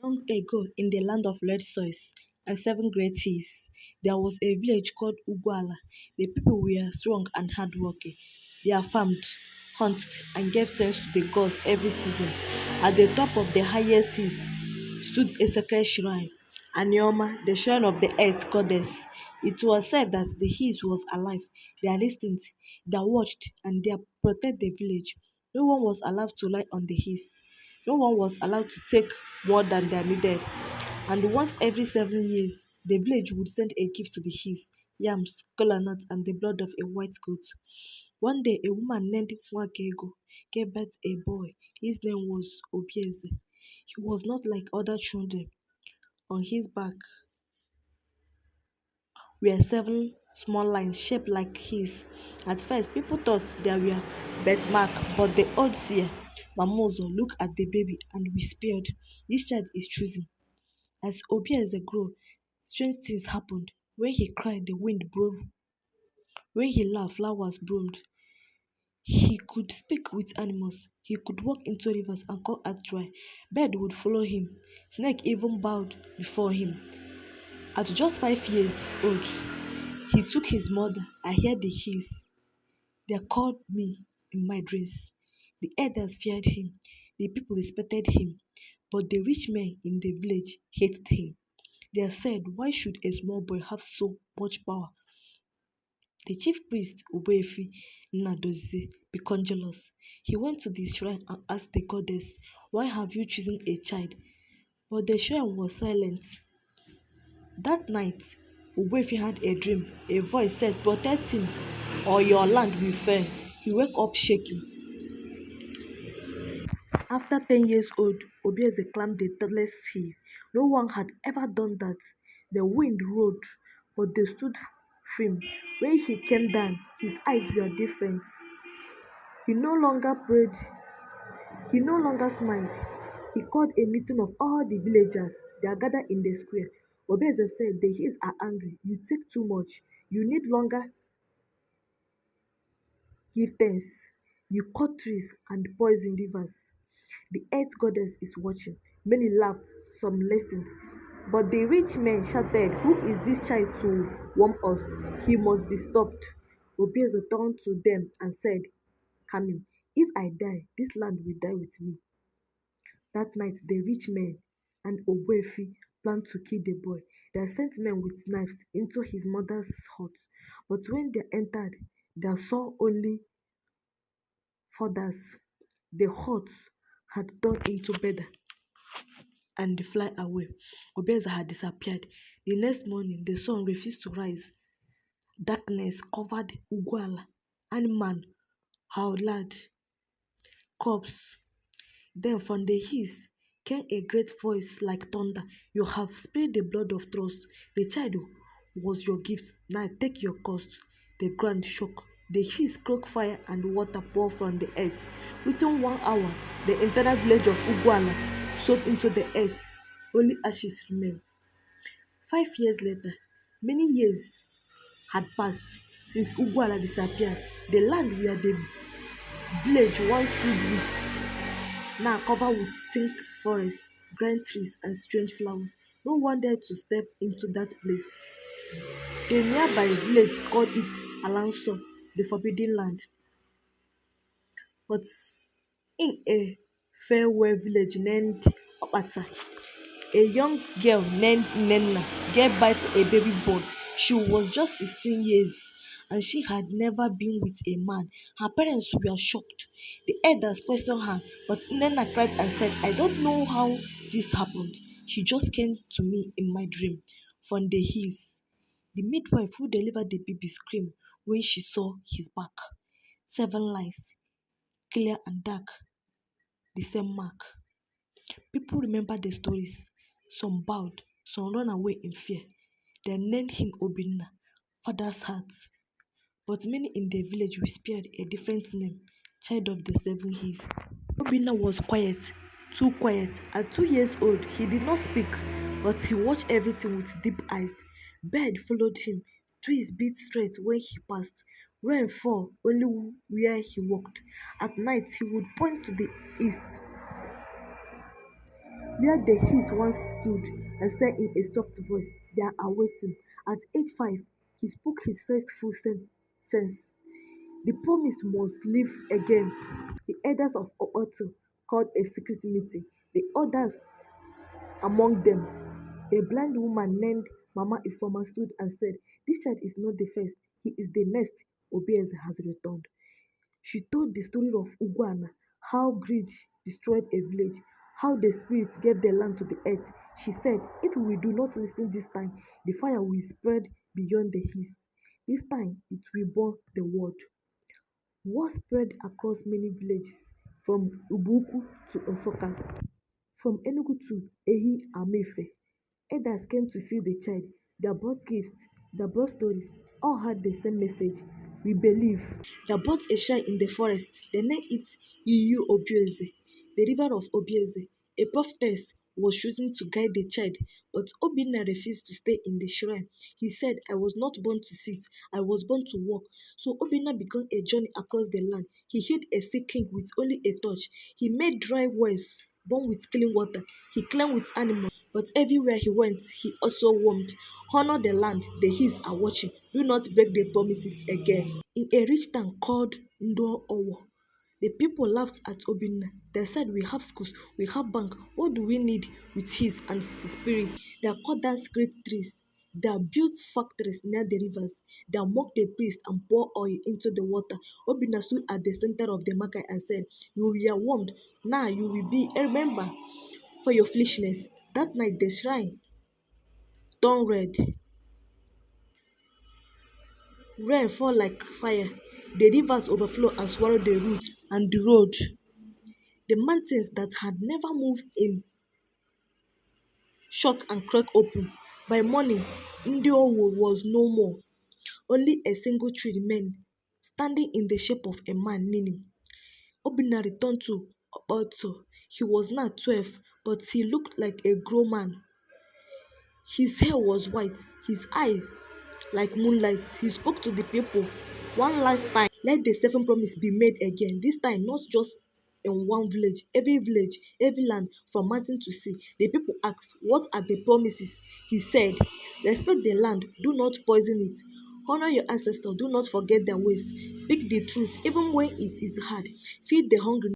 Long ago, in the land of red soils and seven great hills, there was a village called Ugwala. The people were strong and hardworking. They farmed, hunted, and gave thanks to the gods every season. At the top of the highest hills stood a sacred shrine, Anioma, the shrine of the earth goddess. It was said that the hills was alive. They listened, they watched, and they protected the village. No one was allowed to lie on the hills. No one was allowed to take more than they needed. And once every 7 years, the village would send a gift to the hills yams, kola nuts, and the blood of a white goat. One day, a woman named Nwakego gave birth to a boy. His name was Obieze. He was not like other children. On his back were seven small lines shaped like his. At first, people thought they were birthmark, but the old seer, Mamozo, looked at the baby and whispered, "This child is choosing." As Obieze grew, strange things happened. When he cried, the wind blew. When he laughed, flowers bloomed. He could speak with animals. He could walk into rivers and call earth dry. Bird would follow him. Snake even bowed before him. At just 5 years old, he took his mother. I heard the hiss. They called me in my dreams. The elders feared him. The people respected him. But the rich men in the village hated him. They said, "Why should a small boy have so much power?" The chief priest, Ubefi Nadoze, became jealous. He went to the shrine and asked the goddess, "Why have you chosen a child?" But the shrine was silent. That night, Ubefi had a dream. A voice said, "Protect him, or your land will fail." He woke up shaking. After 10 years old, Obieze climbed the tallest hill. No one had ever done that. The wind roared, but they stood firm. When he came down, his eyes were different. He no longer prayed, he no longer smiled. He called a meeting of all the villagers. They are gathered in the square. Obieze said, "The hills are angry. You take too much. You need longer give thanks. You cut trees and poison rivers. The earth goddess is watching." Many laughed, some listened. But the rich men shouted, "Who is this child to warm us? He must be stopped." Obieze turned to them and said, "Come, if I die, this land will die with me." That night, the rich men and Ogbuefi planned to kill the boy. They sent men with knives into his mother's hut. But when they entered, they saw only feathers. The hut had turned into bed and fly away. Obieze had disappeared. The next morning, the sun refused to rise. Darkness covered Ugwala. Animal howled, crops. Then from the hills came a great voice like thunder. "You have spilled the blood of trust. The child was your gift. Now take your cost." The ground shook. The hills broke fire and water poured from the earth. Within 1 hour, the entire village of Ugwala soaked into the earth. Only ashes remained. 5 years later, many years had passed since Ugwala disappeared. The land where the village once stood with now covered with thick forest, grand trees, and strange flowers. No one dared to step into that place. The nearby village called it Alanso, the Forbidden Land. But in a farewell village named Opata, a young girl named Nenna gave birth to a baby boy. She was just 16 years and she had never been with a man. Her parents were shocked. The elders questioned her, but Nenna cried and said, "I don't know how this happened. He just came to me in my dream from the hills." The midwife who delivered the baby screamed when she saw his back. 7 lines, clear and dark, the same mark. People remember the stories. Some bowed, some ran away in fear. They named him Obinna, father's heart. But many in the village whispered a different name, child of the seven hills. Obinna was quiet, too quiet. At 2 years old, he did not speak, but he watched everything with deep eyes. Bird followed him. Trees beat straight when he passed. Rain fell only where he walked. At night, he would point to the east. where the his once stood and said in a soft voice, "They are awaiting." At age 5, he spoke his first full sense. The promise must live again. The elders of Oboto called a secret meeting. The others among them, a blind woman named Mama Ifoma stood and said, "This child is not the first, he is the next." Obieze has returned. She told the story of Ugwana, how greed destroyed a village, how the spirits gave the land to the earth. She said, "If we do not listen this time, the fire will spread beyond the hills. This time it will burn the world." War spread across many villages, from Ubuku to Osoka, from Enugu to Ehi Amefe. Elders came to see the child. They brought gifts, they brought stories. All had the same message. We believe. They bought a shrine in the forest. They named it Obieze, the river of Obieze. A prophetess was chosen to guide the child, but Obinna refused to stay in the shrine. He said, "I was not born to sit, I was born to walk." So Obinna began a journey across the land. He healed a sick king with only a touch. He made dry wells born with clean water. He climbed with animals, but everywhere he went, he also warned. Honor the land, the hills are watching. Do not break the promises again. In a rich town called Ndo Owo, the people laughed at Obinna. They said, "We have schools, we have bank. What do we need with his and spirits?" They cut down sacred trees. They built factories near the rivers. They mocked the priest and poured oil into the water. Obinna stood at the center of the market and said, "You were warmed. Now you will be. Remember for your foolishness." That night the shrine turned red. Rain fall like fire. The rivers overflow and swallow the root and the road. The mountains that had never moved in shock and crack open. By morning, Ndiowo was no more. Only a single tree remained, standing in the shape of a man kneeling. Obinna returned to Oboto. He was now 12, but he looked like a grown man. His hair was white, his eye like moonlight. He spoke to the people one last time. Let the seven promise be made again. This time, not just in one village, every land, from mountain to sea. The people asked, "What are the promises?" He said, "Respect the land, do not poison it. Honor your ancestors, do not forget their ways. Speak the truth, even when it is hard. Feed the hungry."